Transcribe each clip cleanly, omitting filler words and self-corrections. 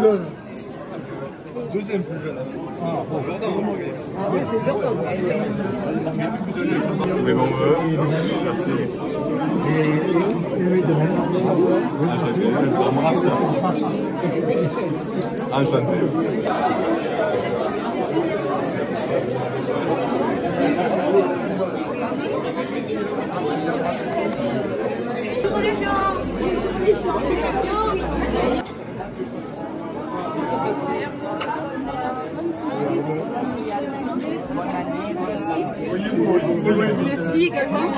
jeune. Deuxième plus jeune. Ah, bon. Mais bon, merci. Enchanté. Merci également.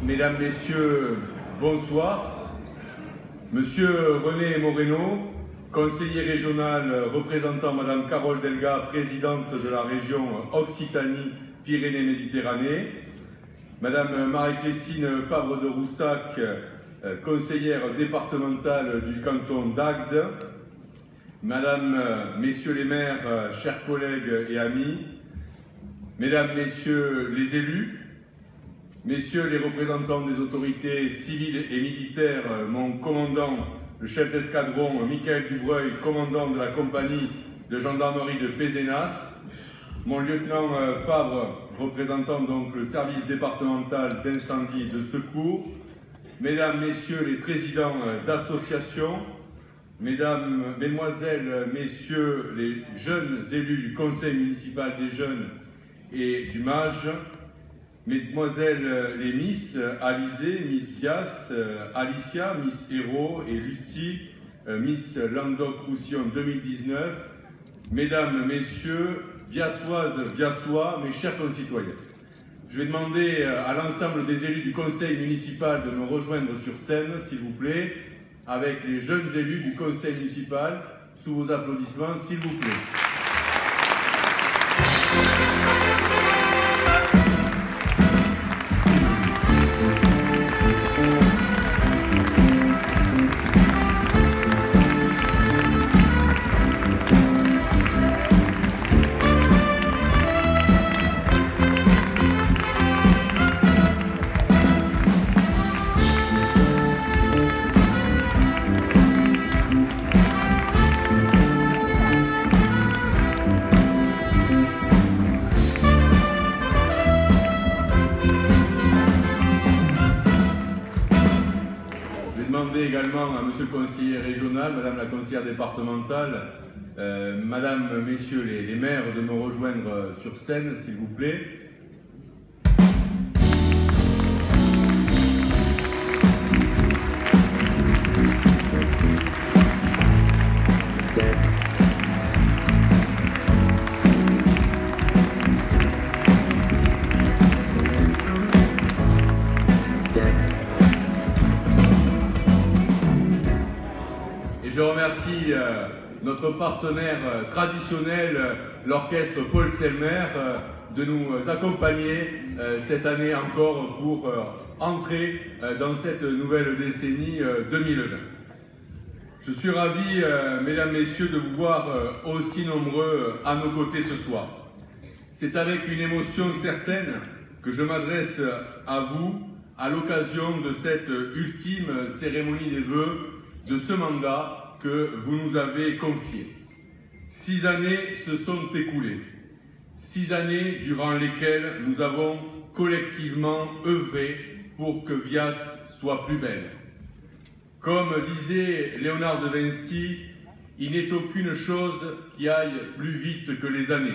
Mesdames, Messieurs, bonsoir. Monsieur René Moreno, conseiller régional représentant Madame Carole Delga, présidente de la région Occitanie-Pyrénées-Méditerranée, Madame Marie-Christine Fabre de Roussac, conseillère départementale du canton d'Agde, Madame, Messieurs les maires, chers collègues et amis, Mesdames, Messieurs les élus, Messieurs les représentants des autorités civiles et militaires, mon commandant, le chef d'escadron Michael Dubreuil, commandant de la compagnie de gendarmerie de Pézenas, mon lieutenant Fabre, représentant donc le service départemental d'incendie et de secours, Mesdames, Messieurs les présidents d'associations, Mesdames, Mesdemoiselles, Messieurs les jeunes élus du Conseil municipal des jeunes et du MAGE, Mesdemoiselles les Miss Alizé, Miss Bias, Alicia, Miss Hérault et Lucie, Miss Languedoc-Roussillon 2019, Mesdames, Messieurs, Biassoises, Biassois, mes chers concitoyens. Je vais demander à l'ensemble des élus du conseil municipal de me rejoindre sur scène, s'il vous plaît, avec les jeunes élus du conseil municipal, sous vos applaudissements, s'il vous plaît. Également à Monsieur le conseiller régional, Madame la conseillère départementale, Madame, Messieurs les maires de me rejoindre sur scène, s'il vous plaît. Je remercie notre partenaire traditionnel, l'orchestre Paul Selmer, de nous accompagner cette année encore pour entrer dans cette nouvelle décennie 2020. Je suis ravi, mesdames, messieurs, de vous voir aussi nombreux à nos côtés ce soir. C'est avec une émotion certaine que je m'adresse à vous à l'occasion de cette ultime cérémonie des vœux de ce mandat que vous nous avez confié. 6 années se sont écoulées. 6 années durant lesquelles nous avons collectivement œuvré pour que Vias soit plus belle. Comme disait Léonard de Vinci, il n'est aucune chose qui aille plus vite que les années.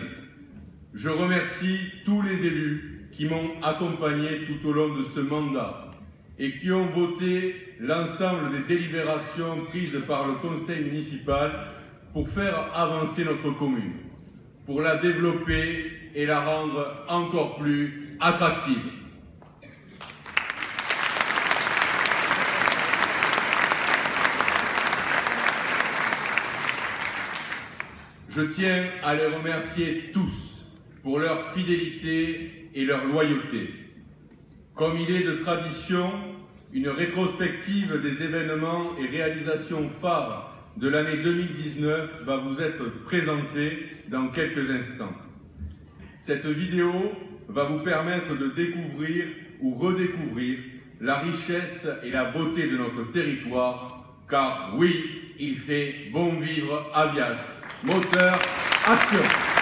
Je remercie tous les élus qui m'ont accompagné tout au long de ce mandat et qui ont voté l'ensemble des délibérations prises par le conseil municipal pour faire avancer notre commune, pour la développer et la rendre encore plus attractive. Je tiens à les remercier tous pour leur fidélité et leur loyauté. Comme il est de tradition, une rétrospective des événements et réalisations phares de l'année 2019 va vous être présentée dans quelques instants. Cette vidéo va vous permettre de découvrir ou redécouvrir la richesse et la beauté de notre territoire, car oui, il fait bon vivre Avias. Moteur, action!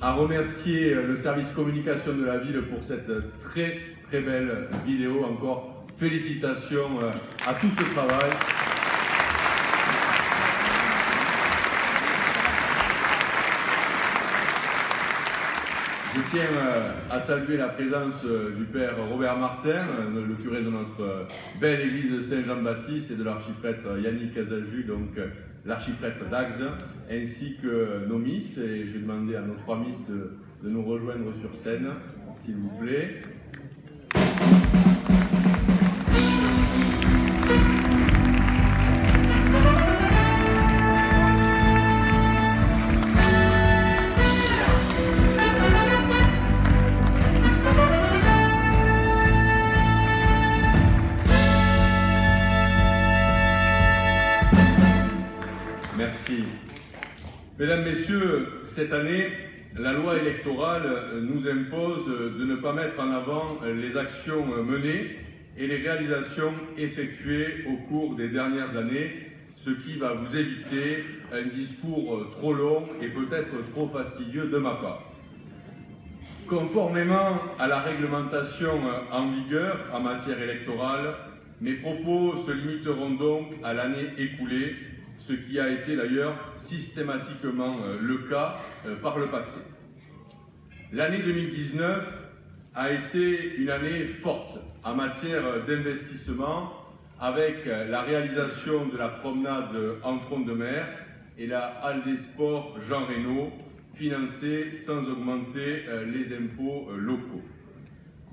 à remercier le service communication de la ville pour cette très belle vidéo. Encore félicitations à tout ce travail. Je tiens à saluer la présence du père Robert Martin, le curé de notre belle église Saint-Jean-Baptiste, et de l'archiprêtre Yannick Casaju, donc l'archiprêtre d'Agde, ainsi que nos misses. Et je vais demander à nos 3 misses de nous rejoindre sur scène, s'il vous plaît. Merci. Mesdames, Messieurs, cette année, la loi électorale nous impose de ne pas mettre en avant les actions menées et les réalisations effectuées au cours des dernières années, ce qui va vous éviter un discours trop long et peut-être trop fastidieux de ma part. Conformément à la réglementation en vigueur en matière électorale, mes propos se limiteront donc à l'année écoulée, ce qui a été d'ailleurs systématiquement le cas par le passé. L'année 2019 a été une année forte en matière d'investissement, avec la réalisation de la promenade en front de mer et la halle des sports Jean Reynaud, financée sans augmenter les impôts locaux.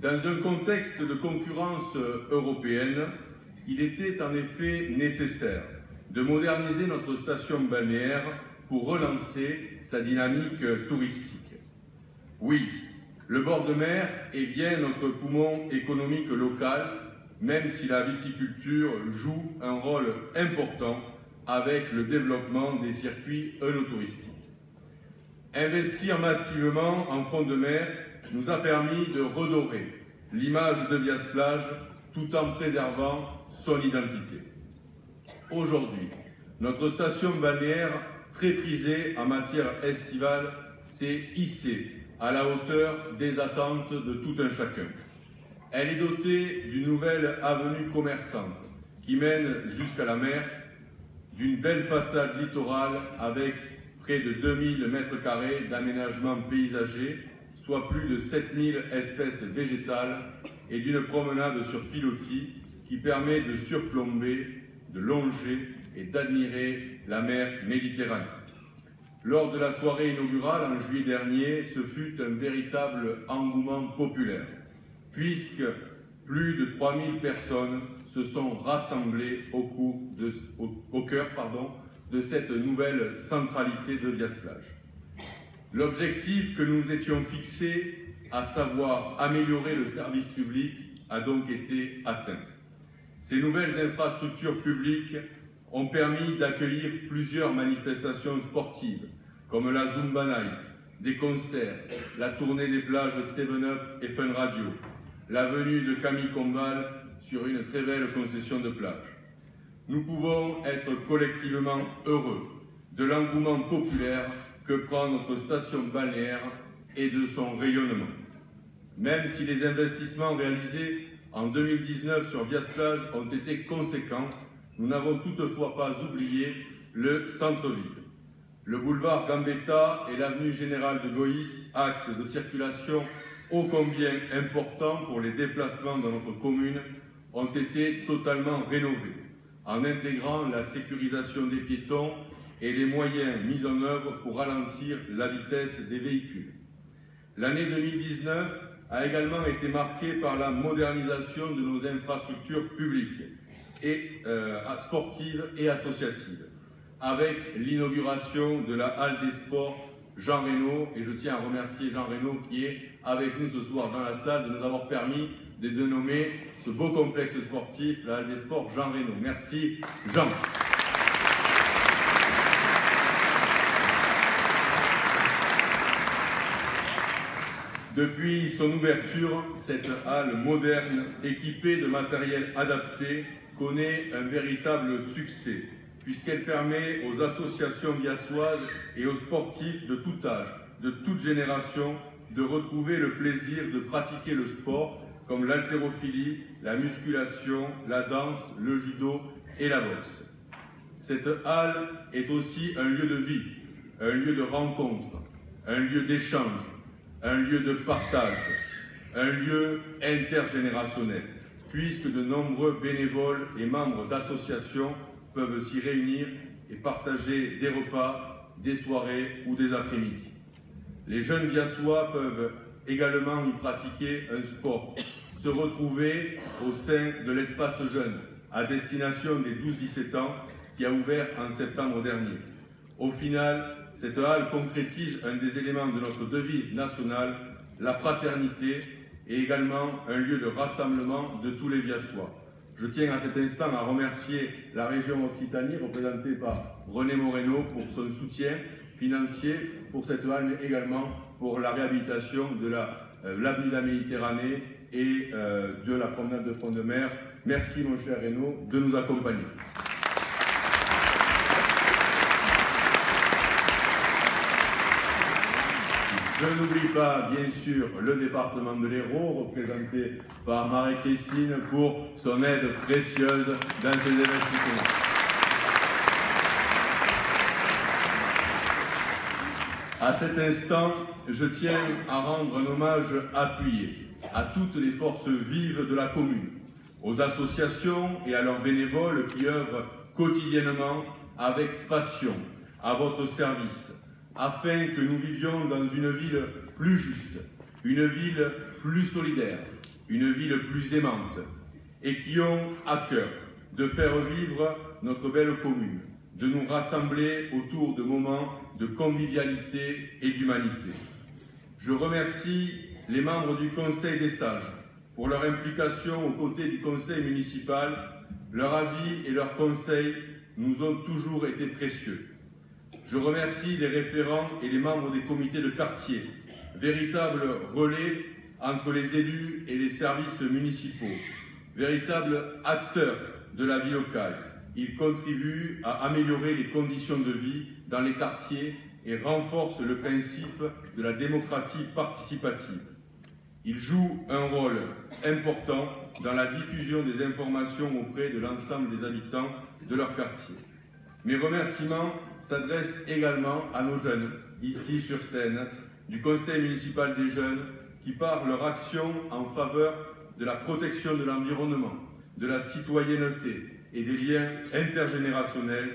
Dans un contexte de concurrence européenne, il était en effet nécessaire de moderniser notre station balnéaire pour relancer sa dynamique touristique. Oui, le bord de mer est bien notre poumon économique local, même si la viticulture joue un rôle important avec le développement des circuits œnotouristiques. Investir massivement en front de mer nous a permis de redorer l'image de Viasplage tout en préservant son identité. Aujourd'hui, notre station balnéaire, très prisée en matière estivale, s'est hissée à la hauteur des attentes de tout un chacun. Elle est dotée d'une nouvelle avenue commerçante qui mène jusqu'à la mer, d'une belle façade littorale avec près de 2000 m² d'aménagement paysager, soit plus de 7000 espèces végétales, et d'une promenade sur pilotis qui permet de surplomber, de longer et d'admirer la mer Méditerranée. Lors de la soirée inaugurale en juillet dernier, ce fut un véritable engouement populaire, puisque plus de 3000 personnes se sont rassemblées au cœur de cette nouvelle centralité de Viasplage. L'objectif que nous nous étions fixés, à savoir améliorer le service public, a donc été atteint. Ces nouvelles infrastructures publiques ont permis d'accueillir plusieurs manifestations sportives, comme la Zumba Night, des concerts, la tournée des plages 7up et Fun Radio, la venue de Camille Combal sur une très belle concession de plage. Nous pouvons être collectivement heureux de l'engouement populaire que prend notre station balnéaire et de son rayonnement. Même si les investissements réalisés en 2019 sur Viasplage ont été conséquents, nous n'avons toutefois pas oublié le centre-ville. Le boulevard Gambetta et l'avenue Général de Gaulle, axes de circulation ô combien importants pour les déplacements dans notre commune, ont été totalement rénovés, en intégrant la sécurisation des piétons et les moyens mis en œuvre pour ralentir la vitesse des véhicules. L'année 2019 a également été marquée par la modernisation de nos infrastructures publiques et sportives et associatives, avec l'inauguration de la halle des sports Jean Reynaud, et je tiens à remercier Jean Reynaud qui est avec nous ce soir dans la salle de nous avoir permis de dénommer ce beau complexe sportif, la halle des sports Jean Reynaud. Merci Jean. Depuis son ouverture, cette halle moderne, équipée de matériel adapté, connaît un véritable succès, puisqu'elle permet aux associations viassoises et aux sportifs de tout âge de toute génération de retrouver le plaisir de pratiquer le sport comme l'haltérophilie, la musculation, la danse, le judo et la boxe. Cette halle est aussi un lieu de vie, un lieu de rencontre, un lieu d'échange, un lieu de partage, un lieu intergénérationnel, puisque de nombreux bénévoles et membres d'associations peuvent s'y réunir et partager des repas, des soirées ou des après-midi. Les jeunes Viassois peuvent également y pratiquer un sport, se retrouver au sein de l'espace jeune, à destination des 12-17 ans, qui a ouvert en septembre dernier. Au final, cette halle concrétise un des éléments de notre devise nationale, la fraternité, et également un lieu de rassemblement de tous les Viassois. Je tiens à cet instant à remercier la région Occitanie, représentée par René Moreno, pour son soutien financier pour cette halle, mais également pour la réhabilitation de l'avenue de la Méditerranée et de la promenade de front de mer. Merci mon cher Renaud de nous accompagner. Je n'oublie pas, bien sûr, le département de l'Hérault, représenté par Marie-Christine, pour son aide précieuse dans ces investissements. À cet instant, je tiens à rendre un hommage appuyé à toutes les forces vives de la commune, aux associations et à leurs bénévoles qui œuvrent quotidiennement avec passion à votre service, afin que nous vivions dans une ville plus juste, une ville plus solidaire, une ville plus aimante, et qui ont à cœur de faire vivre notre belle commune, de nous rassembler autour de moments de convivialité et d'humanité. Je remercie les membres du Conseil des Sages pour leur implication aux côtés du Conseil municipal. Leur avis et leurs conseils nous ont toujours été précieux. Je remercie les référents et les membres des comités de quartier, véritables relais entre les élus et les services municipaux, véritables acteurs de la vie locale. Ils contribuent à améliorer les conditions de vie dans les quartiers et renforcent le principe de la démocratie participative. Ils jouent un rôle important dans la diffusion des informations auprès de l'ensemble des habitants de leur quartier. Mes remerciements s'adressent également à nos jeunes, ici sur scène, du Conseil municipal des jeunes, qui par leur action en faveur de la protection de l'environnement, de la citoyenneté et des liens intergénérationnels,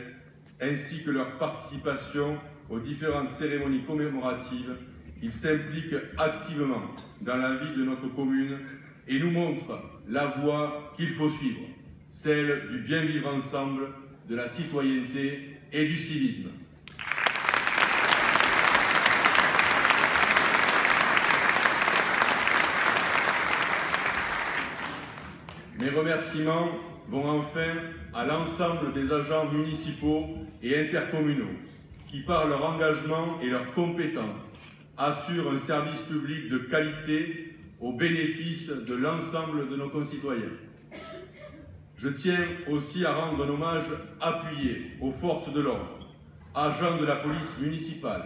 ainsi que leur participation aux différentes cérémonies commémoratives, ils s'impliquent activement dans la vie de notre commune et nous montrent la voie qu'il faut suivre, celle du bien vivre ensemble, de la citoyenneté et du civisme. Mes remerciements vont enfin à l'ensemble des agents municipaux et intercommunaux qui, par leur engagement et leurs compétences, assurent un service public de qualité au bénéfice de l'ensemble de nos concitoyens. Je tiens aussi à rendre un hommage appuyé aux forces de l'ordre, agents de la police municipale,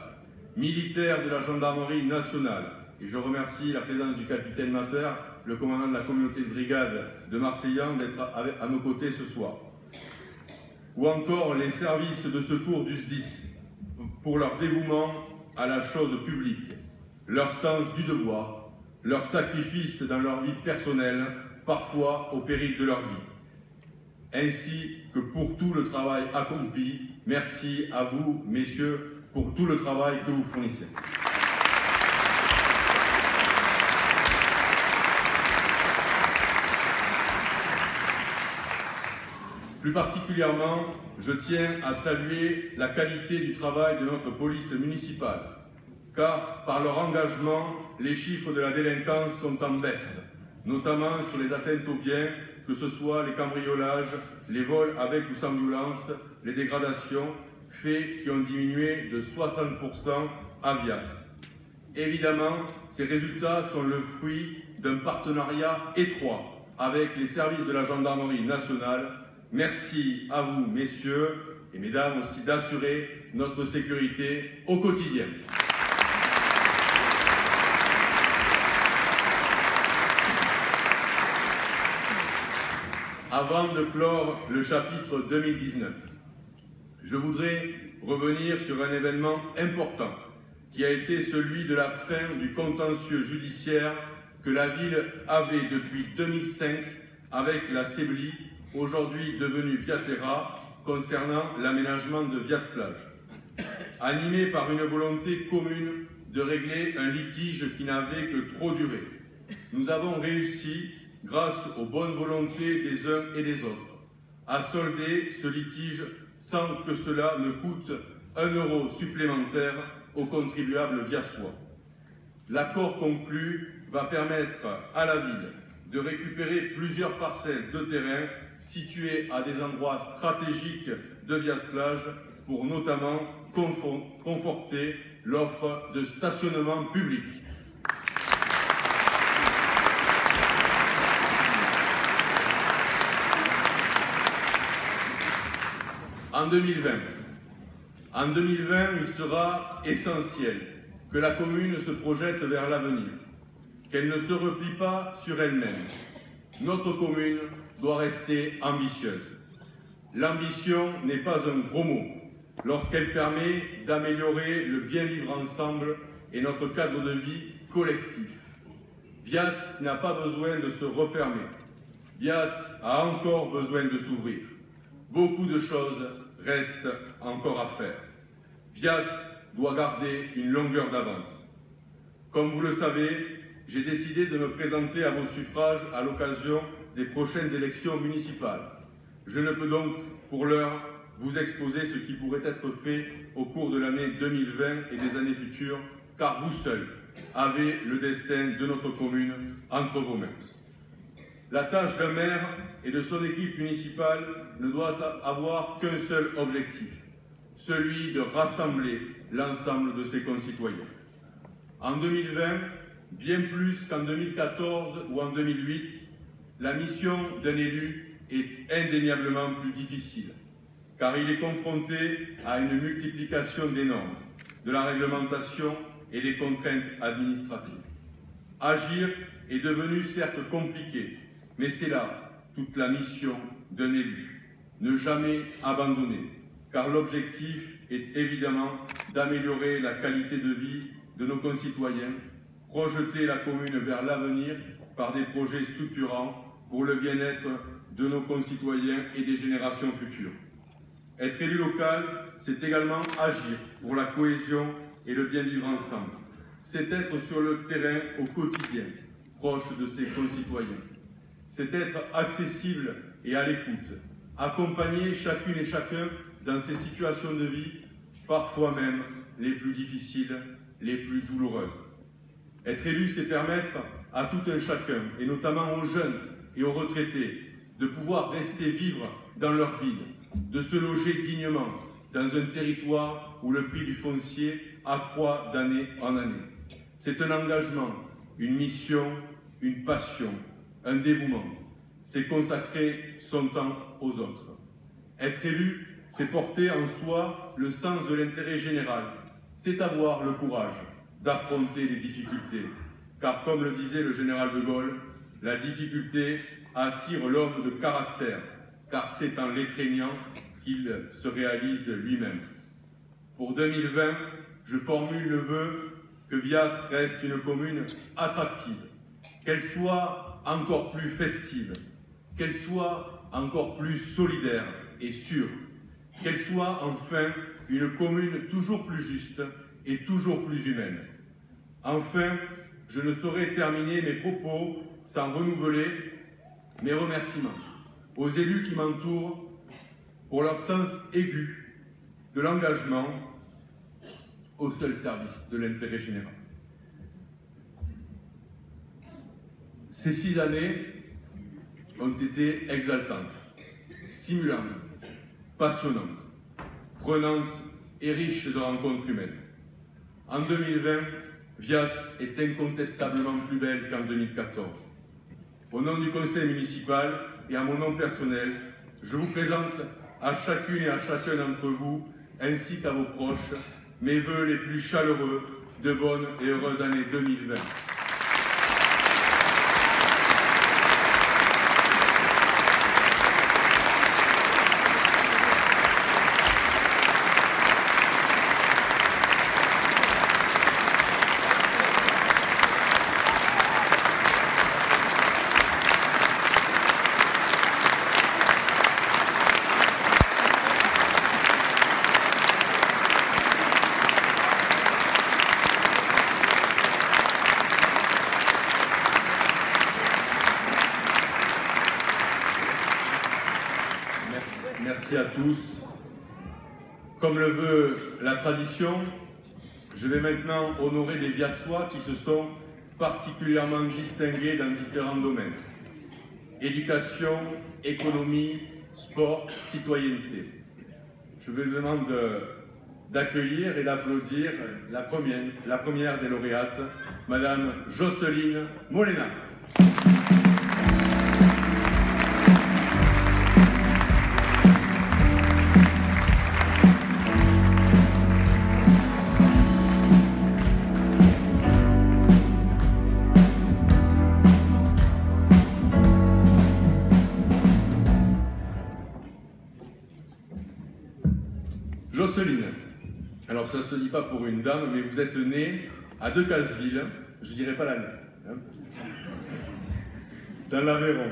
militaires de la gendarmerie nationale, et je remercie la présence du capitaine Mater, le commandant de la communauté de brigade de Marseillan, d'être à nos côtés ce soir, ou encore les services de secours du SDIS, pour leur dévouement à la chose publique, leur sens du devoir, leur sacrifice dans leur vie personnelle, parfois au péril de leur vie, ainsi que pour tout le travail accompli. Merci à vous, messieurs, pour tout le travail que vous fournissez. Plus particulièrement, je tiens à saluer la qualité du travail de notre police municipale, car par leur engagement, les chiffres de la délinquance sont en baisse, notamment sur les atteintes aux biens, que ce soit les cambriolages, les vols avec ou sans violence, les dégradations, faits qui ont diminué de 60% à Vias. Évidemment, ces résultats sont le fruit d'un partenariat étroit avec les services de la gendarmerie nationale. Merci à vous, messieurs et mesdames, aussi d'assurer notre sécurité au quotidien. Avant de clore le chapitre 2019, je voudrais revenir sur un événement important qui a été celui de la fin du contentieux judiciaire que la ville avait depuis 2005 avec la CEBLI, aujourd'hui devenue Viaterra, concernant l'aménagement de Vias-Plage. Animé par une volonté commune de régler un litige qui n'avait que trop duré, nous avons réussi, grâce aux bonnes volontés des uns et des autres, à solder ce litige sans que cela ne coûte 1 euro supplémentaire aux contribuables viassois. L'accord conclu va permettre à la ville de récupérer plusieurs parcelles de terrain situées à des endroits stratégiques de Vias-Plage pour notamment conforter l'offre de stationnement public. En 2020, il sera essentiel que la commune se projette vers l'avenir, qu'elle ne se replie pas sur elle-même. Notre commune doit rester ambitieuse. L'ambition n'est pas un gros mot lorsqu'elle permet d'améliorer le bien vivre ensemble et notre cadre de vie collectif. Vias n'a pas besoin de se refermer. Vias a encore besoin de s'ouvrir. Beaucoup de choses restent encore à faire. Vias doit garder une longueur d'avance. Comme vous le savez, j'ai décidé de me présenter à vos suffrages à l'occasion des prochaines élections municipales. Je ne peux donc, pour l'heure, vous exposer ce qui pourrait être fait au cours de l'année 2020 et des années futures, car vous seuls avez le destin de notre commune entre vos mains. La tâche d'un maire et de son équipe municipale ne doit avoir qu'un seul objectif, celui de rassembler l'ensemble de ses concitoyens. En 2020, bien plus qu'en 2014 ou en 2008, la mission d'un élu est indéniablement plus difficile, car il est confronté à une multiplication des normes, de la réglementation et des contraintes administratives. Agir est devenu certes compliqué, mais c'est là toute la mission d'un élu. Ne jamais abandonner, car l'objectif est évidemment d'améliorer la qualité de vie de nos concitoyens, projeter la commune vers l'avenir par des projets structurants pour le bien-être de nos concitoyens et des générations futures. Être élu local, c'est également agir pour la cohésion et le bien-vivre ensemble. C'est être sur le terrain au quotidien, proche de ses concitoyens. C'est être accessible et à l'écoute, accompagner chacune et chacun dans ces situations de vie, parfois même les plus difficiles, les plus douloureuses. Être élu, c'est permettre à tout un chacun, et notamment aux jeunes et aux retraités, de pouvoir rester vivre dans leur ville, de se loger dignement dans un territoire où le prix du foncier accroît d'année en année. C'est un engagement, une mission, une passion, un dévouement. C'est consacrer son temps aux autres. Être élu, c'est porter en soi le sens de l'intérêt général. C'est avoir le courage d'affronter les difficultés. Car comme le disait le général de Gaulle, la difficulté attire l'homme de caractère, car c'est en l'étreignant qu'il se réalise lui-même. Pour 2020, je formule le vœu que Vias reste une commune attractive, qu'elle soit encore plus festive, qu'elle soit encore plus solidaire et sûre, qu'elle soit enfin une commune toujours plus juste et toujours plus humaine. Enfin, je ne saurais terminer mes propos sans renouveler mes remerciements aux élus qui m'entourent pour leur sens aigu de l'engagement au seul service de l'intérêt général. Ces 6 années ont été exaltantes, stimulantes, passionnantes, prenantes et riches de rencontres humaines. En 2020, Vias est incontestablement plus belle qu'en 2014. Au nom du conseil municipal et à mon nom personnel, je vous présente à chacune et à chacun d'entre vous, ainsi qu'à vos proches, mes vœux les plus chaleureux de bonnes et heureuses années 2020. merci à tous. Comme le veut la tradition, je vais maintenant honorer les Viassois qui se sont particulièrement distingués dans différents domaines. Éducation, économie, sport, citoyenneté. Je vous demande d'accueillir et d'applaudir la première des lauréates, Madame Jocelyne Molena. Jocelyne, alors ça ne se dit pas pour une dame, mais vous êtes née à Decazeville, je ne dirais pas l'année, hein, dans l'Aveyron.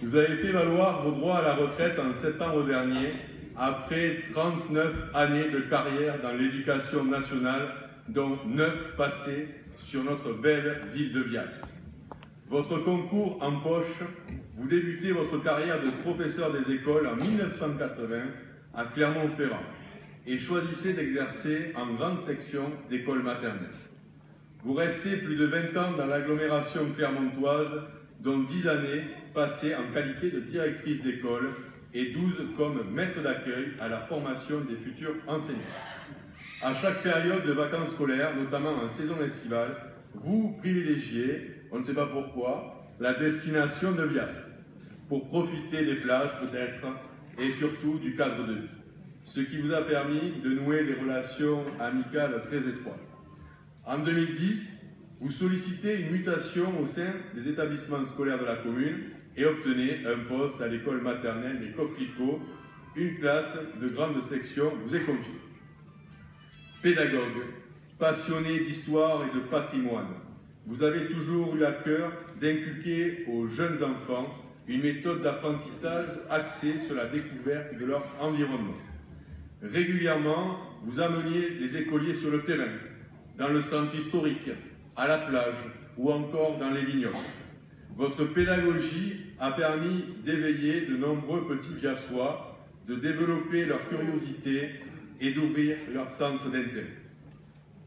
Vous avez fait valoir vos droits à la retraite en septembre dernier, après 39 années de carrière dans l'éducation nationale, dont 9 passées sur notre belle ville de Vias. Votre concours en poche, vous débutez votre carrière de professeur des écoles en 1980 à Clermont-Ferrand et choisissez d'exercer en grande section d'école maternelle. Vous restez plus de 20 ans dans l'agglomération clermontoise, dont 10 années passées en qualité de directrice d'école et 12 comme maître d'accueil à la formation des futurs enseignants. À chaque période de vacances scolaires, notamment en saison estivale, vous privilégiez, on ne sait pas pourquoi, la destination de Vias, pour profiter des plages peut-être, et surtout du cadre de vie, ce qui vous a permis de nouer des relations amicales très étroites. En 2010, vous sollicitez une mutation au sein des établissements scolaires de la commune et obtenez un poste à l'école maternelle des Coquelicots, une classe de grande section vous est confiée. Pédagogue, passionné d'histoire et de patrimoine, vous avez toujours eu à cœur d'inculquer aux jeunes enfants une méthode d'apprentissage axée sur la découverte de leur environnement. Régulièrement, vous ameniez les écoliers sur le terrain, dans le centre historique, à la plage ou encore dans les vignobles. Votre pédagogie a permis d'éveiller de nombreux petits Viassois, de développer leur curiosité et d'ouvrir leur centre d'intérêt.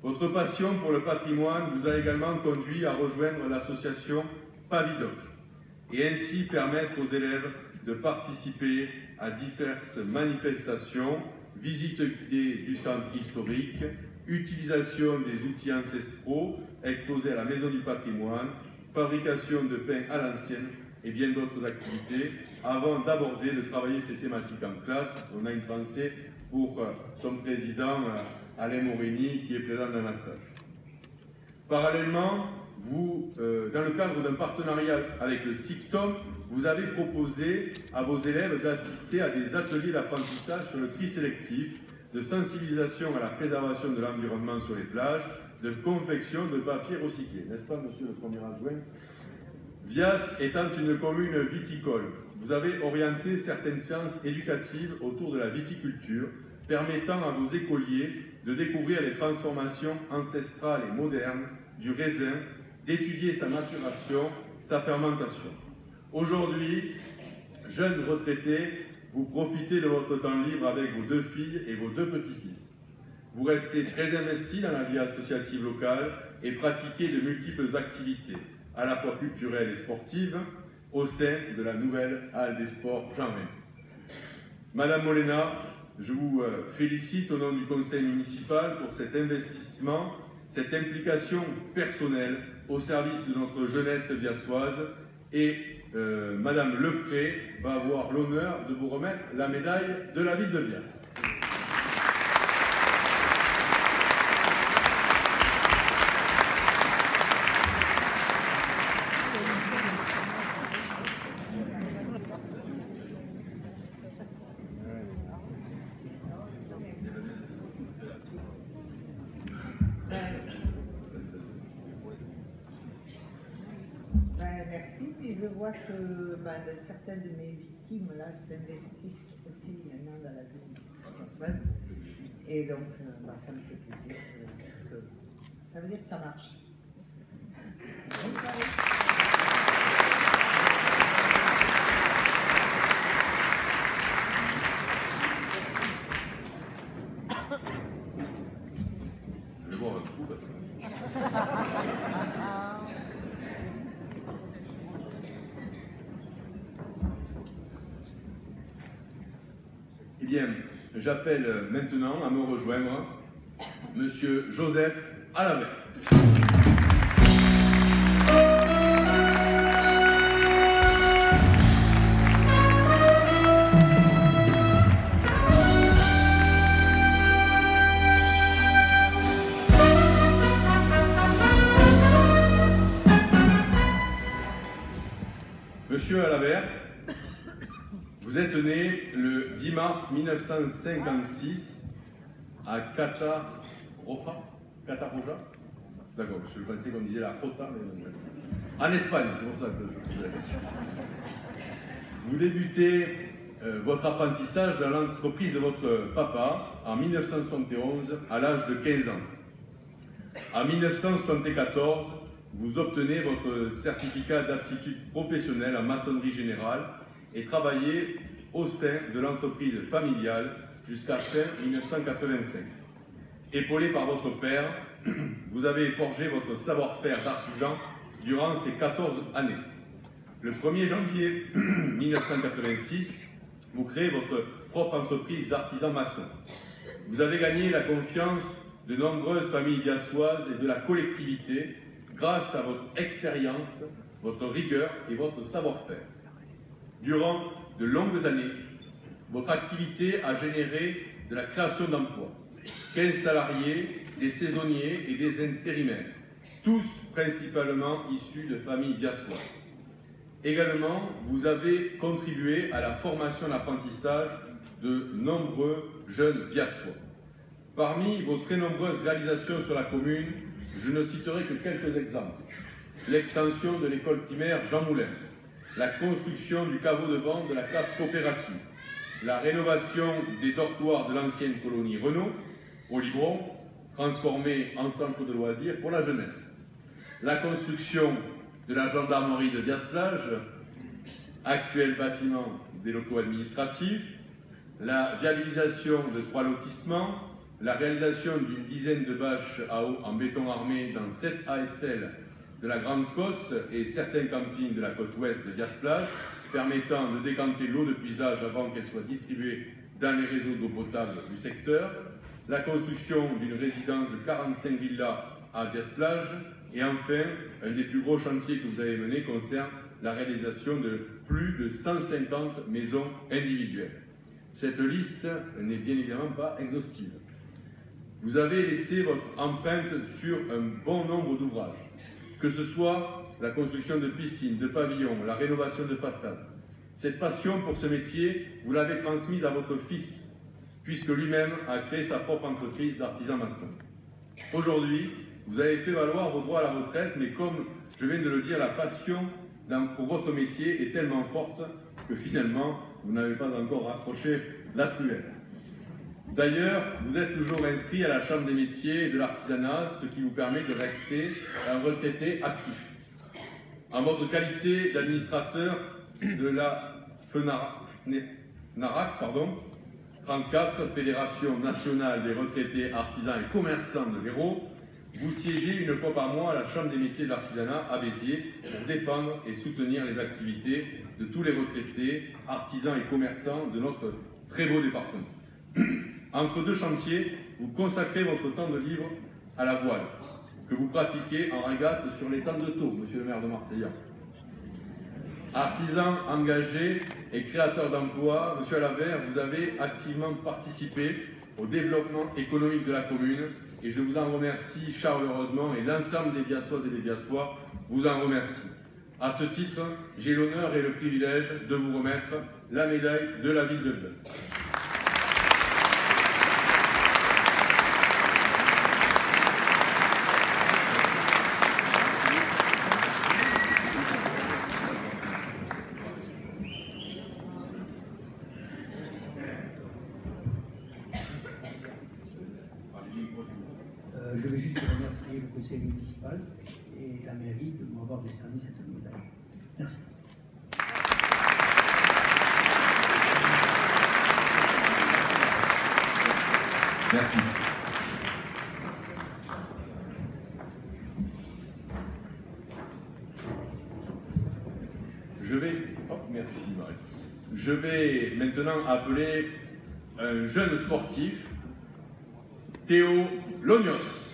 Votre passion pour le patrimoine vous a également conduit à rejoindre l'association Pavidoc et ainsi permettre aux élèves de participer à diverses manifestations, visite du centre historique, utilisation des outils ancestraux exposés à la Maison du patrimoine, fabrication de pain à l'ancienne et bien d'autres activités. Avant d'aborder, de travailler ces thématiques en classe, on a une pensée pour son président, Alain Morini, qui est présent dans la salle. Parallèlement, vous, dans le cadre d'un partenariat avec le SICTOM, vous avez proposé à vos élèves d'assister à des ateliers d'apprentissage sur le tri sélectif, de sensibilisation à la préservation de l'environnement sur les plages, de confection de papier recyclé. N'est-ce pas, monsieur le premier adjoint? Vias étant une commune viticole, vous avez orienté certaines séances éducatives autour de la viticulture, permettant à vos écoliers de découvrir les transformations ancestrales et modernes du raisin, d'étudier sa maturation, sa fermentation. Aujourd'hui, jeunes retraités, vous profitez de votre temps libre avec vos 2 filles et vos 2 petits-fils. Vous restez très investis dans la vie associative locale et pratiquez de multiples activités, à la fois culturelles et sportives, au sein de la nouvelle Halle des Sports Jean-Rey. Madame Molena, je vous félicite au nom du conseil municipal pour cet investissement, cette implication personnelle au service de notre jeunesse viassoise et Madame Lefray va avoir l'honneur de vous remettre la médaille de la ville de Vias. Merci, puis je vois que certaines de mes victimes là s'investissent aussi maintenant dans la vie personnelle. Et donc ça me fait plaisir, ça veut dire que ça marche. Bonne soirée. Eh bien, j'appelle maintenant à me rejoindre Monsieur Joseph Alabert. Monsieur Alabert, vous êtes né le 10 mars 1956 à Catarroja. D'accord, je pensais qu'on disait la Jota, mais en Espagne, c'est pour ça que je posais la question. Vous débutez votre apprentissage dans l'entreprise de votre papa en 1971 à l'âge de 15 ans. En 1974, vous obtenez votre certificat d'aptitude professionnelle en maçonnerie générale et travaillez au sein de l'entreprise familiale jusqu'à fin 1985. Épaulé par votre père, vous avez forgé votre savoir-faire d'artisan durant ces 14 années. Le 1er janvier 1986, vous créez votre propre entreprise d'artisans maçons. Vous avez gagné la confiance de nombreuses familles biassoises et de la collectivité grâce à votre expérience, votre rigueur et votre savoir-faire. Durant de longues années, votre activité a généré de la création d'emplois. 15 salariés, des saisonniers et des intérimaires, tous principalement issus de familles biassoises. Également, vous avez contribué à la formation et l'apprentissage de nombreux jeunes biassois. Parmi vos très nombreuses réalisations sur la commune, je ne citerai que quelques exemples. L'extension de l'école primaire Jean Moulin, la construction du caveau de vente de la cave coopérative, la rénovation des dortoirs de l'ancienne colonie Renault, au Libron, transformé en centre de loisirs pour la jeunesse, la construction de la gendarmerie de Dias-Plage, actuel bâtiment des locaux administratifs, la viabilisation de 3 lotissements, la réalisation d'une dizaine de bâches à eau en béton armé dans 7 ASL de la Grande Cosse et certains campings de la côte ouest de Dias-Plage, permettant de décanter l'eau de puisage avant qu'elle soit distribuée dans les réseaux d'eau potable du secteur, la construction d'une résidence de 45 villas à Dias-Plage, et enfin, un des plus gros chantiers que vous avez mené concerne la réalisation de plus de 150 maisons individuelles. Cette liste n'est bien évidemment pas exhaustive. Vous avez laissé votre empreinte sur un bon nombre d'ouvrages, que ce soit la construction de piscines, de pavillons, la rénovation de façades. Cette passion pour ce métier, vous l'avez transmise à votre fils, puisque lui-même a créé sa propre entreprise d'artisans maçons. Aujourd'hui, vous avez fait valoir vos droits à la retraite, mais comme je viens de le dire, la passion pour votre métier est tellement forte que finalement, vous n'avez pas encore rapproché la truelle. D'ailleurs, vous êtes toujours inscrit à la Chambre des métiers et de l'artisanat, ce qui vous permet de rester un retraité actif. En votre qualité d'administrateur de la FNARAC, 34, Fédération nationale des retraités artisans et commerçants de l'Hérault, vous siégez une fois par mois à la Chambre des métiers de l'artisanat à Béziers pour défendre et soutenir les activités de tous les retraités, artisans et commerçants de notre très beau département. Entre deux chantiers, vous consacrez votre temps de libre à la voile, que vous pratiquez en régate sur l'étang de Thau, monsieur le maire de Marseillan. Artisan engagé et créateur d'emplois, monsieur Alabert, vous avez activement participé au développement économique de la commune et je vous en remercie chaleureusement et l'ensemble des Biassoises et des Biassois vous en remercie. À ce titre, j'ai l'honneur et le privilège de vous remettre la médaille de la ville de Bias. Je veux juste remercier le conseil municipal et la mairie de m'avoir décerné cette médaille. Merci. Merci. je vais maintenant appeler un jeune sportif, Théo Lognos.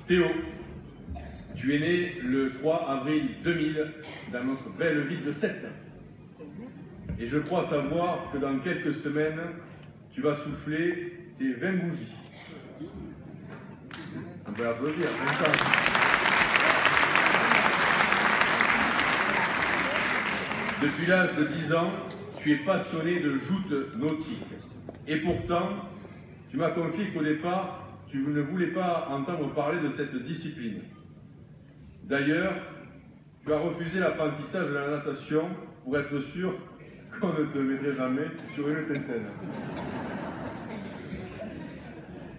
Théo, tu es né le 3 avril 2000 dans notre belle ville de Sète. Et je crois savoir que dans quelques semaines, tu vas souffler tes 20 bougies. On peut l'applaudir, Depuis l'âge de 10 ans, tu es passionné de joutes nautiques. Et pourtant, tu m'as confié qu'au départ, tu ne voulais pas entendre parler de cette discipline. D'ailleurs, tu as refusé l'apprentissage de la natation pour être sûr qu'on ne te mettrait jamais sur une tintelle.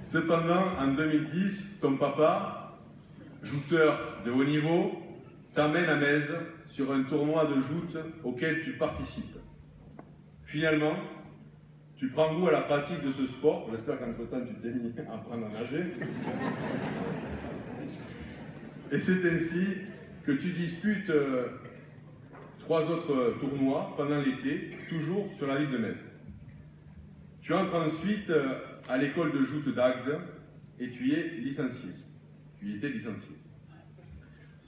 Cependant, en 2010, ton papa, jouteur de haut niveau, t'emmène à Metz sur un tournoi de joute auquel tu participes. Finalement, tu prends goût à la pratique de ce sport. J'espère qu'entre-temps, tu t'es mis à apprendre à nager. Et c'est ainsi que tu disputes 3 autres tournois pendant l'été, toujours sur la ville de Metz. Tu entres ensuite à l'école de joute d'Agde et tu y es licencié. Tu y étais licencié.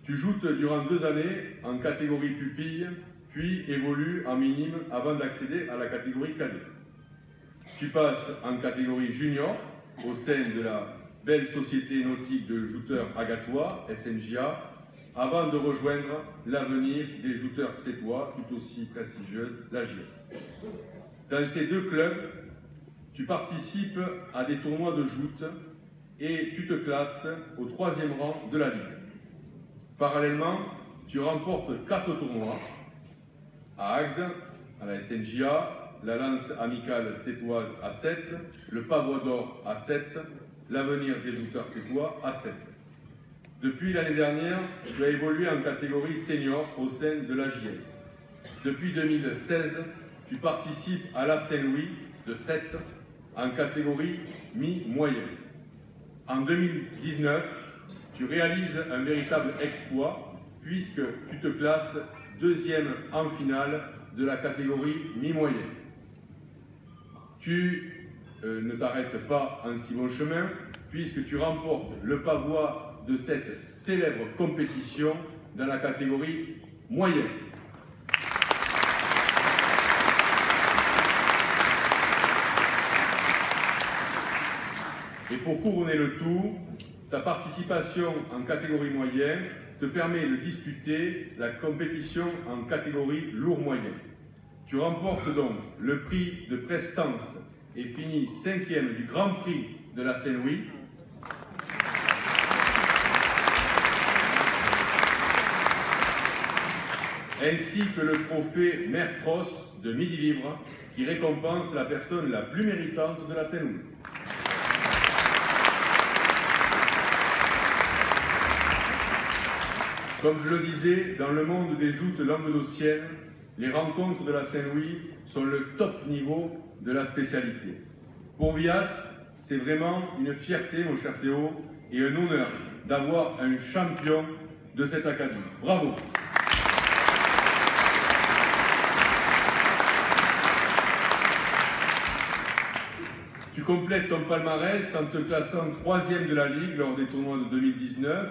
Tu joutes durant 2 années en catégorie pupille, puis évolues en minime avant d'accéder à la catégorie cadet. Tu passes en catégorie junior au sein de la belle société nautique de jouteurs agatois, SNJA, avant de rejoindre l'avenir des jouteurs sétois, tout aussi prestigieuse, la JS. Dans ces 2 clubs, tu participes à des tournois de joute et tu te classes au 3e rang de la ligue. Parallèlement, tu remportes 4 tournois à Agde, à la SNJA, la lance amicale sétoise à 7, le pavois d'or à 7, l'avenir des jouteurs sétois à 7. Depuis l'année dernière, tu as évolué en catégorie senior au sein de la JS. Depuis 2016, tu participes à la Saint-Louis de 7 en catégorie mi-moyenne. En 2019, tu réalises un véritable exploit puisque tu te classes 2e en finale de la catégorie mi-moyenne. Tu ne t'arrêtes pas en si bon chemin, puisque tu remportes le pavois de cette célèbre compétition dans la catégorie moyenne. Et pour couronner le tout, ta participation en catégorie moyenne te permet de disputer la compétition en catégorie lourd moyen. Tu remportes donc le prix de prestance et finis 5e du Grand Prix de la Saint-Louis. Ainsi que le trophée Mère Cross de Midi Libre qui récompense la personne la plus méritante de la Saint-Louis. Comme je le disais, dans le monde des joutes languedociennes, les rencontres de la Saint-Louis sont le top niveau de la spécialité. Pour Vias, c'est vraiment une fierté, mon cher Théo, et un honneur d'avoir un champion de cette académie. Bravo! Tu complètes ton palmarès en te classant 3e de la Ligue lors des tournois de 2019,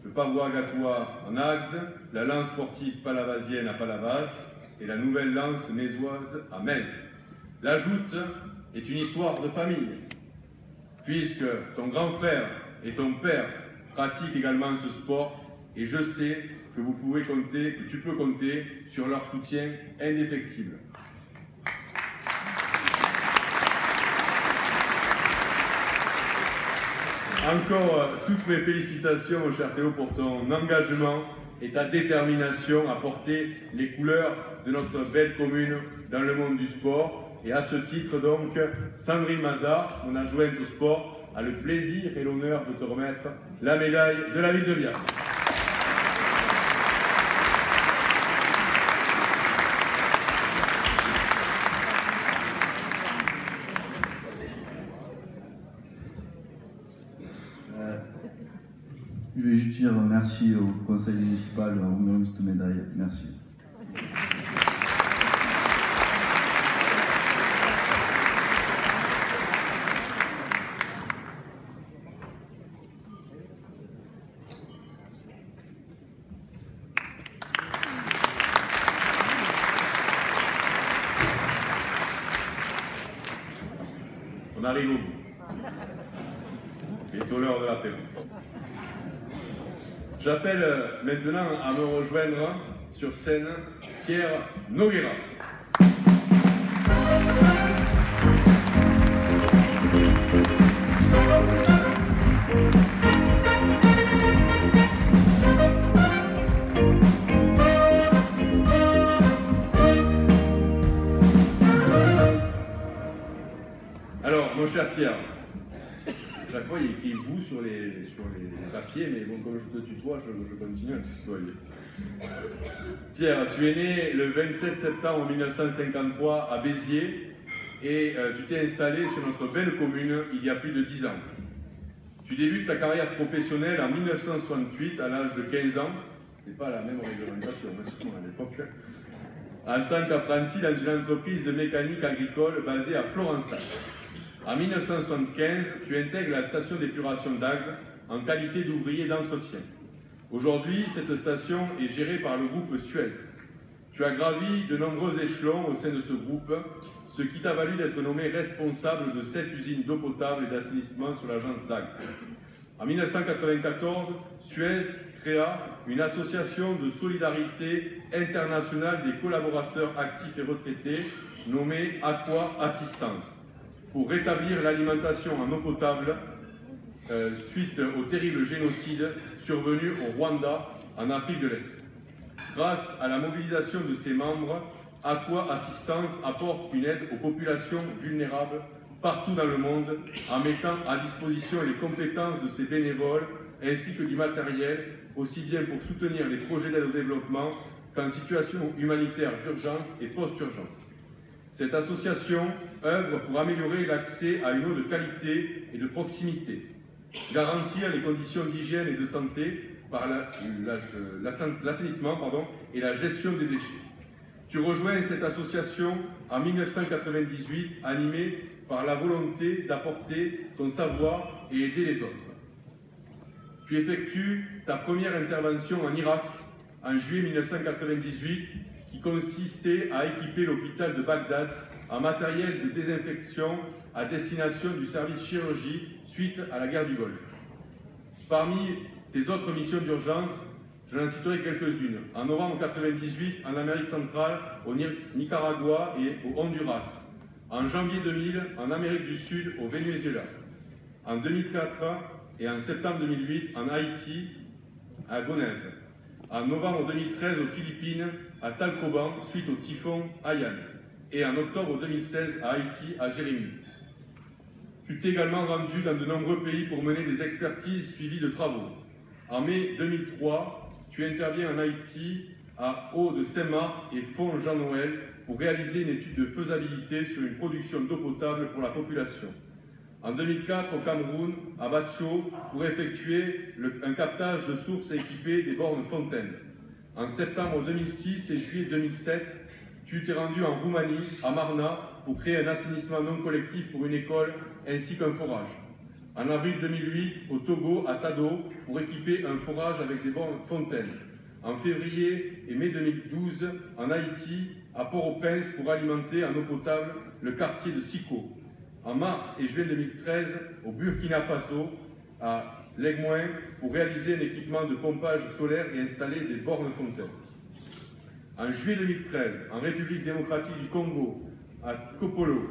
le pavois agatois en Agde, la lance sportive palavasienne à Palavas et la nouvelle lance mésoise à Metz. La joute est une histoire de famille, puisque ton grand frère et ton père pratiquent également ce sport et je sais que tu peux compter sur leur soutien indéfectible. Encore toutes mes félicitations, mon cher Théo, pour ton engagement et ta détermination à porter les couleurs de notre belle commune dans le monde du sport. Et à ce titre, donc, Sandrine Mazard, mon adjointe au sport, a le plaisir et l'honneur de te remettre la médaille de la ville de Vias. voulais juste dire merci au conseil municipal, au remettre cette médaille. Merci. On arrive au bout. Il est au l'heure de la paix. J'appelle maintenant à me rejoindre sur scène Pierre Noguera. Alors, mon cher Pierre, chaque fois il écrit vous sur les papiers, mais bon, comme je te tutoie, je continue à te tutoyer. Pierre, tu es né le 27 septembre 1953 à Béziers et tu t'es installé sur notre belle commune il y a plus de 10 ans. Tu débutes ta carrière professionnelle en 1968 à l'âge de 15 ans, ce n'est pas la même réglementation à l'époque, en tant qu'apprenti dans une entreprise de mécanique agricole basée à Florensac. En 1975, tu intègres la station d'épuration d'Agde en qualité d'ouvrier d'entretien. Aujourd'hui, cette station est gérée par le groupe Suez. Tu as gravi de nombreux échelons au sein de ce groupe, ce qui t'a valu d'être nommé responsable de 7 usines d'eau potable et d'assainissement sur l'agence d'Agde. En 1994, Suez créa une association de solidarité internationale des collaborateurs actifs et retraités nommée Aqua Assistance, pour rétablir l'alimentation en eau potable suite au terrible génocide survenu au Rwanda, en Afrique de l'Est. Grâce à la mobilisation de ses membres, Aqua Assistance apporte une aide aux populations vulnérables partout dans le monde en mettant à disposition les compétences de ses bénévoles ainsi que du matériel, aussi bien pour soutenir les projets d'aide au développement qu'en situation humanitaire d'urgence et post-urgence. Cette association œuvre pour améliorer l'accès à une eau de qualité et de proximité, garantir les conditions d'hygiène et de santé par l'assainissement et la gestion des déchets. Tu rejoins cette association en 1998, animée par la volonté d'apporter ton savoir et aider les autres. Tu effectues ta première intervention en Irak en juillet 1998, qui consistait à équiper l'hôpital de Bagdad en matériel de désinfection à destination du service chirurgie suite à la guerre du Golfe. Parmi tes autres missions d'urgence, je n'en citerai quelques-unes. En novembre 1998, en Amérique centrale, au Nicaragua et au Honduras. En janvier 2000, en Amérique du Sud, au Venezuela. En 2004 et en septembre 2008, en Haïti, à Gonève. En novembre 2013, aux Philippines, à Talcoban, suite au typhon Haiyan. Et en octobre 2016, à Haïti, à Jérémie. Tu t'es également rendu dans de nombreux pays pour mener des expertises suivies de travaux. En mai 2003, tu interviens en Haïti, à Haut-de-Saint-Marc et Font-Jean-Noël, pour réaliser une étude de faisabilité sur une production d'eau potable pour la population. En 2004, au Cameroun, à Batcho, pour effectuer un captage de sources équipées des bornes fontaines. En septembre 2006 et juillet 2007, tu t'es rendu en Roumanie, à Marna, pour créer un assainissement non collectif pour une école ainsi qu'un forage. En avril 2008, au Togo, à Tado, pour équiper un forage avec des bornes fontaines. En février et mai 2012, en Haïti, à Port-au-Prince, pour alimenter en eau potable le quartier de Siko. En mars et juin 2013, au Burkina Faso, à Legmoin, pour réaliser un équipement de pompage solaire et installer des bornes fontaines. En juillet 2013, en République démocratique du Congo, à Kopolo,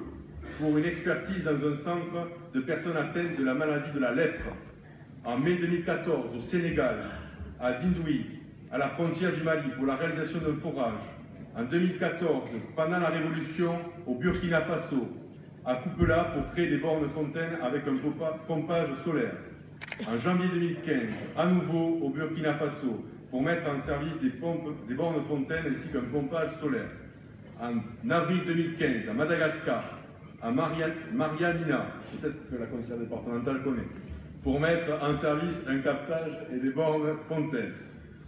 pour une expertise dans un centre de personnes atteintes de la maladie de la lèpre. En mai 2014, au Sénégal, à Dindoui, à la frontière du Mali, pour la réalisation d'un forage. En 2014, pendant la Révolution, au Burkina Faso, à Koupela, pour créer des bornes fontaines avec un pompage solaire. En janvier 2015, à nouveau au Burkina Faso, pour mettre en service des bornes fontaines ainsi qu'un pompage solaire. En avril 2015, à Madagascar, à Marianina, peut-être que la conseillère départementale connaît, pour mettre en service un captage et des bornes fontaines.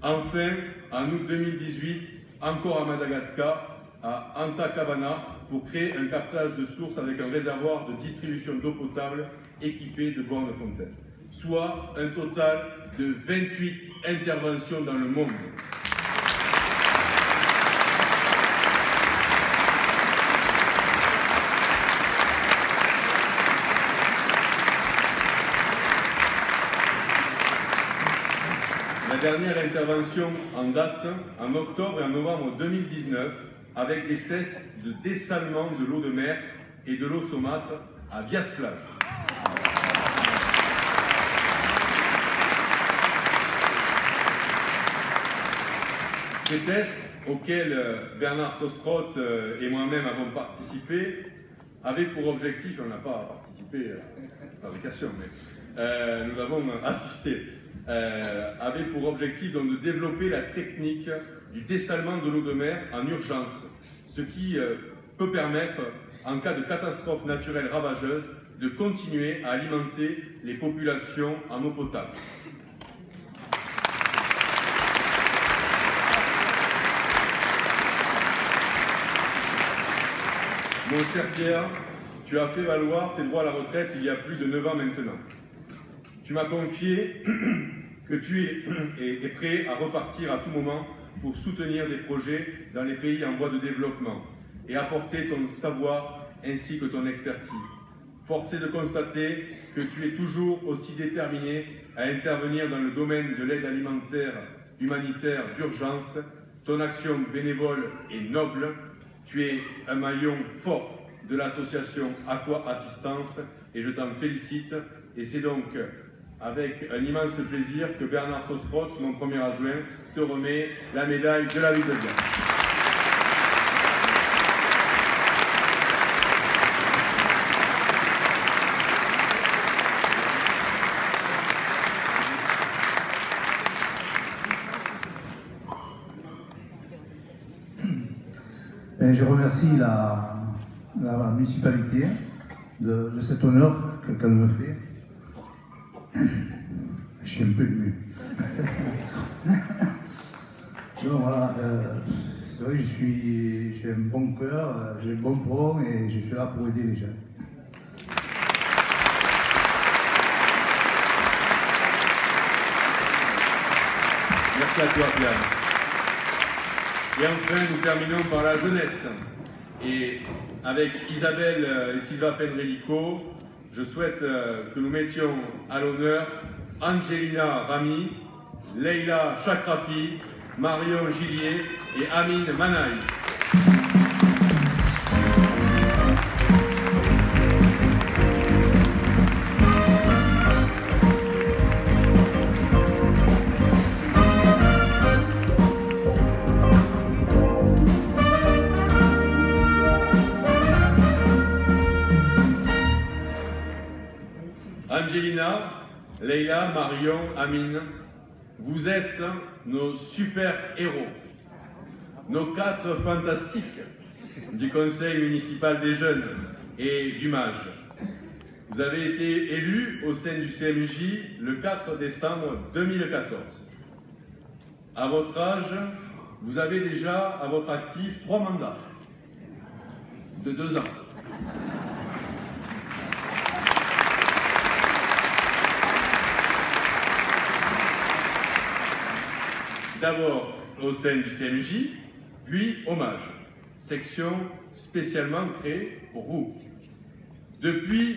Enfin, en août 2018, encore à Madagascar, à Antacabana, pour créer un captage de source avec un réservoir de distribution d'eau potable équipé de bornes fontaines. Soit un total de 28 interventions dans le monde. La dernière intervention en date, en octobre et en novembre 2019, avec des tests de dessalement de l'eau de mer et de l'eau saumâtre à Vias-Plage. Ces tests, auxquels Bernard Sosroth et moi-même avons participé, avaient pour objectif, on n'a pas participé à la fabrication, mais nous avons assisté, avait pour objectif donc de développer la technique du dessalement de l'eau de mer en urgence, ce qui peut permettre, en cas de catastrophe naturelle ravageuse, de continuer à alimenter les populations en eau potable. Mon cher Pierre, tu as fait valoir tes droits à la retraite il y a plus de 9 ans maintenant. Tu m'as confié que tu es prêt à repartir à tout moment pour soutenir des projets dans les pays en voie de développement et apporter ton savoir ainsi que ton expertise. Force est de constater que tu es toujours aussi déterminé à intervenir dans le domaine de l'aide alimentaire humanitaire d'urgence. Ton action bénévole est noble. Tu es un maillon fort de l'association Aqua Assistance et je t'en félicite. Et c'est donc avec un immense plaisir que Bernard Sosroth, mon premier adjoint, te remet la médaille de la Ville de Vias. Je remercie la municipalité de cet honneur qu'elle me fait. Je suis un peu ému. Donc voilà, c'est vrai que j'ai un bon cœur, j'ai un bon front et je suis là pour aider les jeunes. Merci à toi, Pierre. Et enfin, nous terminons par la jeunesse. Et avec Isabelle et Sylvain Penrelico, je souhaite que nous mettions à l'honneur Angelina Rami, Leila Chakrafi, Marion Gillier et Amine Manaï. Angelina, Leila, Marion, Amine, vous êtes nos super-héros, nos 4 fantastiques du Conseil municipal des jeunes et du MAGE. Vous avez été élus au sein du CMJ le 4 décembre 2014. À votre âge, vous avez déjà à votre actif 3 mandats de 2 ans. D'abord au sein du CMJ, puis au MAGE, section spécialement créée pour vous. Depuis,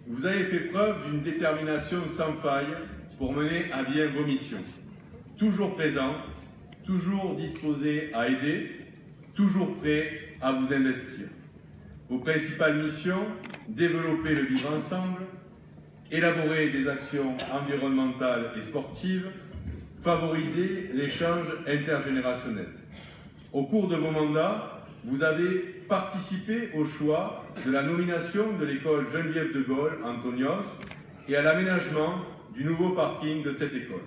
vous avez fait preuve d'une détermination sans faille pour mener à bien vos missions. Toujours présent, toujours disposé à aider, toujours prêt à vous investir. Vos principales missions, développer le vivre ensemble, élaborer des actions environnementales et sportives, favoriser l'échange intergénérationnel. Au cours de vos mandats, vous avez participé au choix de la nomination de l'école Geneviève de Gaulle Antonios et à l'aménagement du nouveau parking de cette école.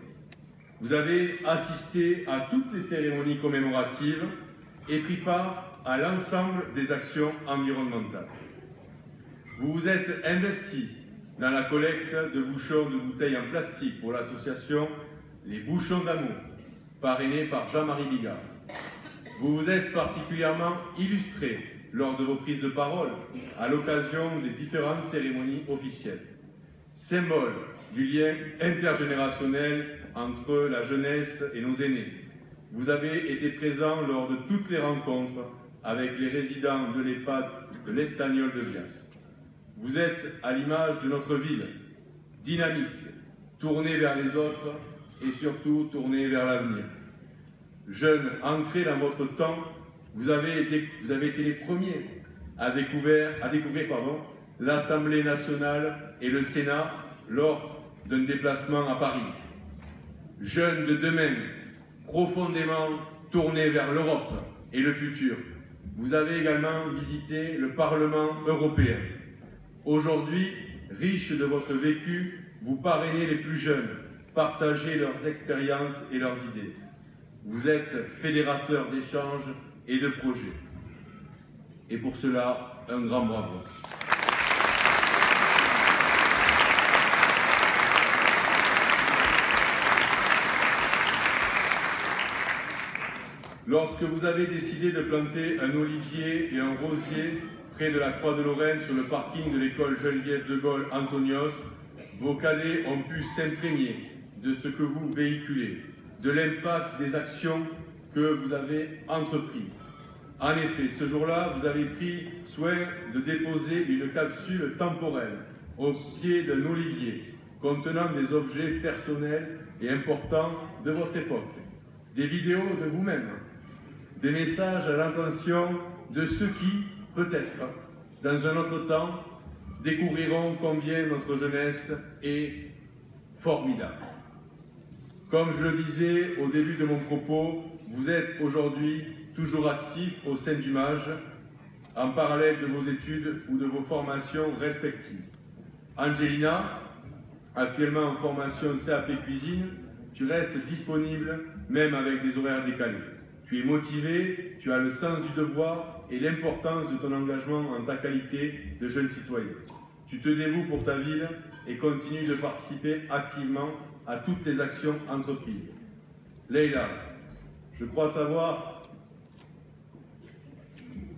Vous avez assisté à toutes les cérémonies commémoratives et pris part à l'ensemble des actions environnementales. Vous vous êtes investi dans la collecte de bouchons de bouteilles en plastique pour l'association Les Bouchons d'Amour, parrainée par Jean-Marie Bigard. Vous vous êtes particulièrement illustré lors de vos prises de parole à l'occasion des différentes cérémonies officielles. Symbole du lien intergénérationnel entre la jeunesse et nos aînés, vous avez été présent lors de toutes les rencontres avec les résidents de l'EHPAD de l'Estagnol de Bias. Vous êtes à l'image de notre ville, dynamique, tournée vers les autres et surtout tournée vers l'avenir. Jeunes, ancrés dans votre temps, vous avez été les premiers à découvrir l'Assemblée nationale et le Sénat lors d'un déplacement à Paris. Jeunes de demain, profondément tournés vers l'Europe et le futur, vous avez également visité le Parlement européen. Aujourd'hui, riches de votre vécu, vous parrainez les plus jeunes, partagez leurs expériences et leurs idées. Vous êtes fédérateur d'échanges et de projets. Et pour cela, un grand bravo. Lorsque vous avez décidé de planter un olivier et un rosier près de la Croix de Lorraine sur le parking de l'école Geneviève de Gaulle Antonios, vos cadets ont pu s'imprégner de ce que vous véhiculez, de l'impact des actions que vous avez entreprises. En effet, ce jour-là, vous avez pris soin de déposer une capsule temporelle au pied d'un olivier contenant des objets personnels et importants de votre époque, des vidéos de vous-même, des messages à l'intention de ceux qui, peut-être, dans un autre temps, découvriront combien notre jeunesse est formidable. Comme je le disais au début de mon propos, vous êtes aujourd'hui toujours actif au sein du MAGE, en parallèle de vos études ou de vos formations respectives. Angelina, actuellement en formation CAP Cuisine, tu restes disponible même avec des horaires décalés. Tu es motivé, tu as le sens du devoir et l'importance de ton engagement en ta qualité de jeune citoyen. Tu te dévoues pour ta ville et continues de participer activement à toutes les actions entreprises. Leïla, je crois savoir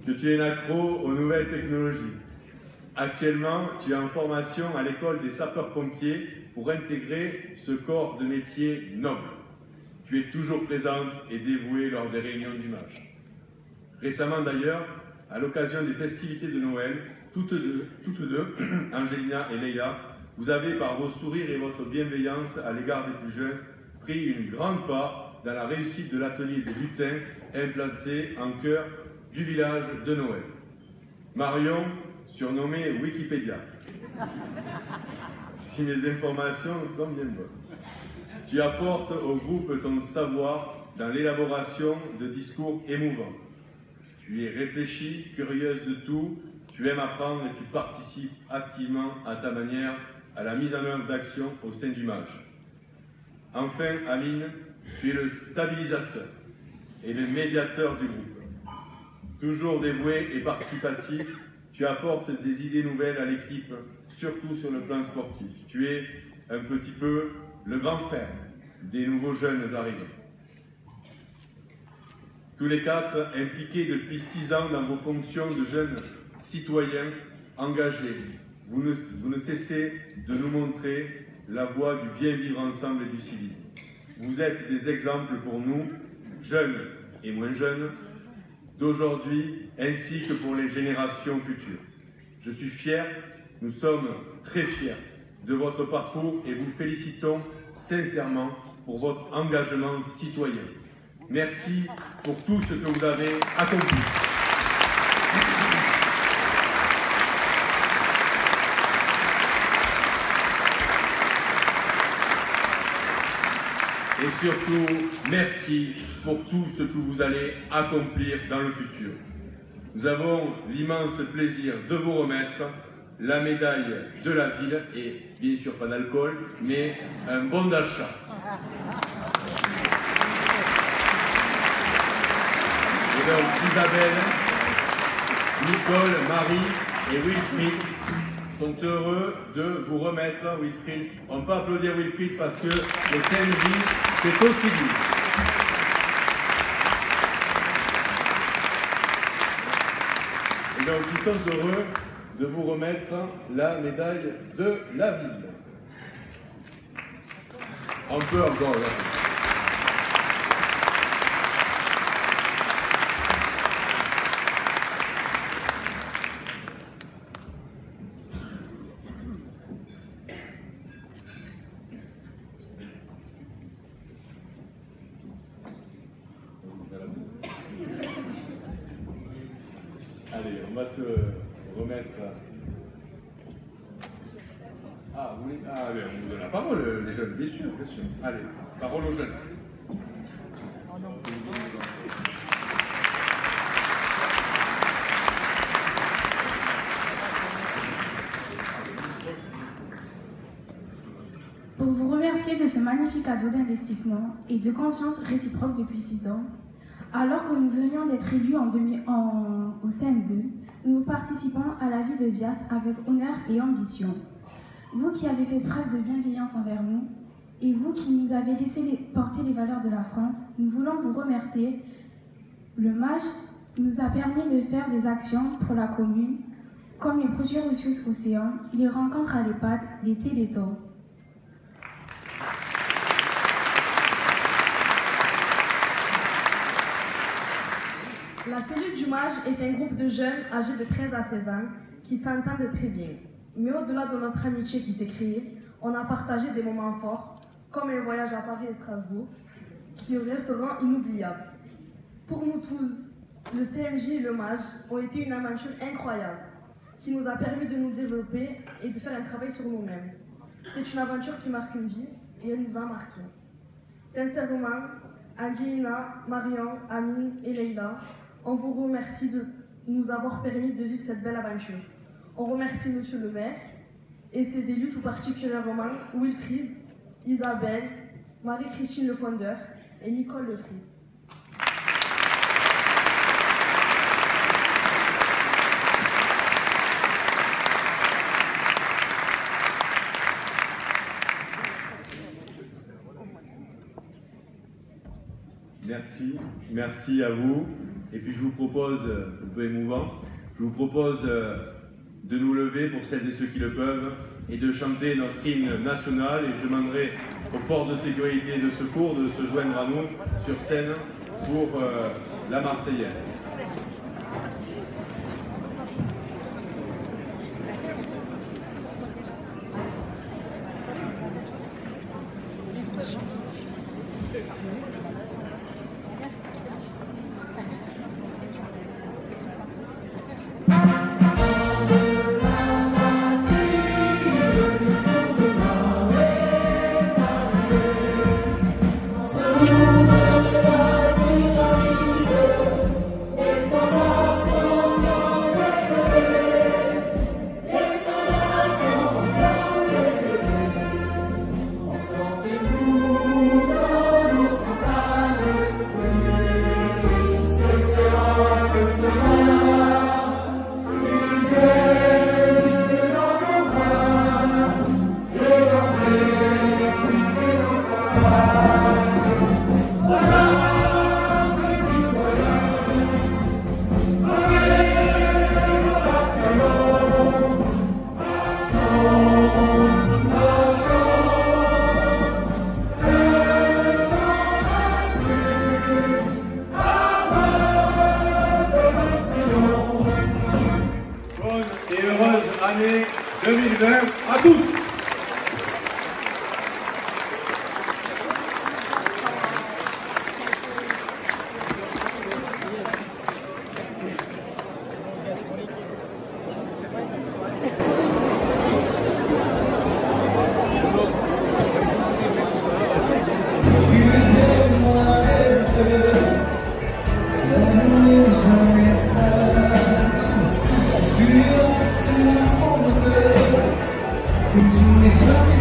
que tu es une accro aux nouvelles technologies. Actuellement, tu es en formation à l'école des sapeurs-pompiers pour intégrer ce corps de métier noble. Tu es toujours présente et dévouée lors des réunions du MAGE. Récemment d'ailleurs, à l'occasion des festivités de Noël, toutes deux, Angelina et Leïla, vous avez par vos sourires et votre bienveillance à l'égard des plus jeunes, pris une grande part dans la réussite de l'atelier des lutins implanté en cœur du village de Noël. Marion, surnommée Wikipédia, si mes informations sont bien bonnes. Tu apportes au groupe ton savoir dans l'élaboration de discours émouvants. Tu es réfléchie, curieuse de tout, tu aimes apprendre et tu participes activement à ta manière à la mise en œuvre d'actions au sein du MAGE. Enfin, Amine, tu es le stabilisateur et le médiateur du groupe. Toujours dévoué et participatif, tu apportes des idées nouvelles à l'équipe, surtout sur le plan sportif. Tu es un petit peu le grand frère des nouveaux jeunes arrivés. Tous les quatre impliqués depuis 6 ans dans vos fonctions de jeunes citoyens engagés, vous ne cessez de nous montrer la voie du bien vivre ensemble et du civisme. Vous êtes des exemples pour nous, jeunes et moins jeunes, d'aujourd'hui ainsi que pour les générations futures. Je suis fier, nous sommes très fiers de votre parcours et vous félicitons sincèrement pour votre engagement citoyen. Merci pour tout ce que vous avez accompli. Et surtout, merci pour tout ce que vous allez accomplir dans le futur. Nous avons l'immense plaisir de vous remettre la médaille de la ville, et bien sûr pas d'alcool, mais un bon d'achat. Et donc Isabelle, Nicole, Marie et Will Smith, sont heureux de vous remettre, Wilfried. On peut applaudir Wilfried parce que le CMJ, c'est aussi lui. Et donc, ils sont heureux de vous remettre la médaille de la ville. On peut encore, là. Allez, on va se remettre. Ah, vous voulez... Ah, bien, on vous donne la parole, les jeunes, bien sûr, bien sûr. Allez, parole aux jeunes. Pour vous remercier de ce magnifique cadeau d'investissement et de confiance réciproque depuis 6 ans, alors que nous venions d'être élus au CM2, nous participons à la vie de Vias avec honneur et ambition. Vous qui avez fait preuve de bienveillance envers nous, et vous qui nous avez laissé porter les valeurs de la France, nous voulons vous remercier. Le MAJ nous a permis de faire des actions pour la commune, comme les projets ressources océans, les rencontres à l'EHPAD, les téléthons. La cellule du MAJ est un groupe de jeunes âgés de 13 à 16 ans qui s'entendent très bien. Mais au-delà de notre amitié qui s'est créée, on a partagé des moments forts, comme un voyage à Paris et Strasbourg, qui resteront inoubliables. Pour nous tous, le CMJ et le MAJ ont été une aventure incroyable, qui nous a permis de nous développer et de faire un travail sur nous-mêmes. C'est une aventure qui marque une vie et elle nous a marqués. Sincèrement, Angelina, Marion, Amine et Leïla, on vous remercie de nous avoir permis de vivre cette belle aventure. On remercie Monsieur le maire et ses élus, tout particulièrement Wilfried, Isabelle, Marie-Christine Le Fondeur et Nicole Lefry. Merci à vous. Et puis je vous propose, c'est un peu émouvant, je vous propose de nous lever pour celles et ceux qui le peuvent et de chanter notre hymne national. Et je demanderai aux forces de sécurité et de secours de se joindre à nous sur scène pour la Marseillaise. Année 2020 à tous. Que je n'ai jamais